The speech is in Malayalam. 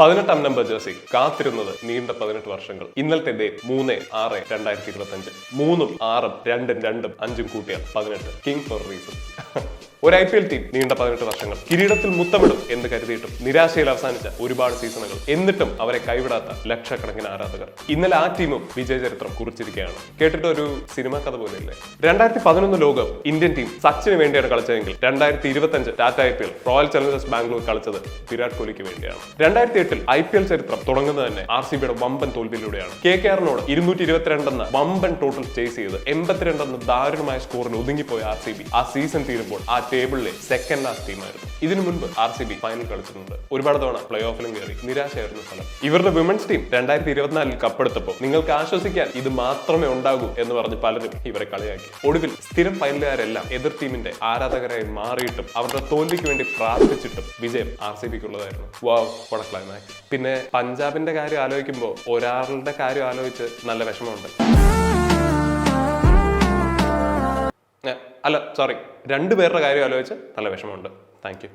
18 നമ്പർ ജേഴ്സി കാത്തിരുന്നത് നീണ്ട 18 വർഷങ്ങൾ. ഇന്നലത്തെ ഡേ 3/6/2025. 3ഉം 6ഉം 2ഉം 2ഉം 5ഉം കൂട്ടിയാൽ 18. King for reason. ഒരു IPL ടീം നീണ്ട 18 വർഷങ്ങൾ കിരീടത്തിൽ മുത്തമിടും എന്ന് കരുതിയിട്ടും നിരാശയിൽ അവസാനിച്ച ഒരുപാട് സീസണുകൾ. എന്നിട്ടും അവരെ കൈവിടാത്ത ലക്ഷക്കണക്കിന് ആരാധകർ. ഇന്നലെ ആ ടീമും വിജയ ചരിത്രം കുറിച്ചിരിക്കുകയാണ്. കേട്ടിട്ട് ഒരു സിനിമാ കഥ പോലെയല്ലേ? 2011 ലോകകപ്പ് ഇന്ത്യൻ ടീം സച്ചിന് വേണ്ടിയാണ് കളിച്ചതെങ്കിൽ 2025 Tata IPL royal Challengers Bangalore കളിച്ചത് വിരാട് കോഹ്ലിക്ക് വേണ്ടിയാണ്. 2008 IPL ചരിത്രം തുടങ്ങുന്നത് തന്നെ RCBയുടെ വമ്പൻ തോൽവിയിലൂടെയാണ്. KKRനോട് 222 എന്ന വമ്പൻ ടോട്ടൽ ചേസ് ചെയ്ത് 82 എന്ന ദാരുണമായ സ്കോറിൽ ഒതുങ്ങിപ്പോയ RCB ആ സീസൺ തീരുമ്പോൾ ആ ടേബിളിലെ സെക്കൻഡ് ലാസ്റ്റ് ടീമായിരുന്നു. ഇതിനു മുൻപ് RCB ഫൈനൽ കളിച്ചിട്ടുണ്ട്. ഒരുപാട് തവണ പ്ലേ ഓഫിലും കയറി. നിരാശയായിരുന്നു ഫലം. ഇവരുടെ വിമൻസ് ടീം 2024 കപ്പെടുത്തപ്പോൾ നിങ്ങൾക്ക് ആശ്വസിക്കാൻ ഇത് മാത്രമേ ഉണ്ടാകൂ എന്ന് പറഞ്ഞ് പലരും ഇവരെ കളിയാക്കി. ഒടുവിൽ സ്ഥിരം ഫൈനലുകാരെല്ലാം എതിർ ടീമിന്റെ ആരാധകരായി മാറിയിട്ടും അവരുടെ തോൽവിക്ക് വേണ്ടി പ്രാർത്ഥിച്ചിട്ടും വിജയം RCBക്കുള്ളതായിരുന്നു. വാവ്, വാട്ട് എ ക്ലൈമാക്സ്. പിന്നെ പഞ്ചാബിന്റെ കാര്യം ആലോചിക്കുമ്പോൾ ഒരാളുടെ കാര്യം ആലോചിച്ച് നല്ല വിഷമമുണ്ട്. അല്ല, സോറി, 2 പേരുടെ കാര്യം ആലോചിച്ച് നല്ല വിഷമമുണ്ട്. Thank you.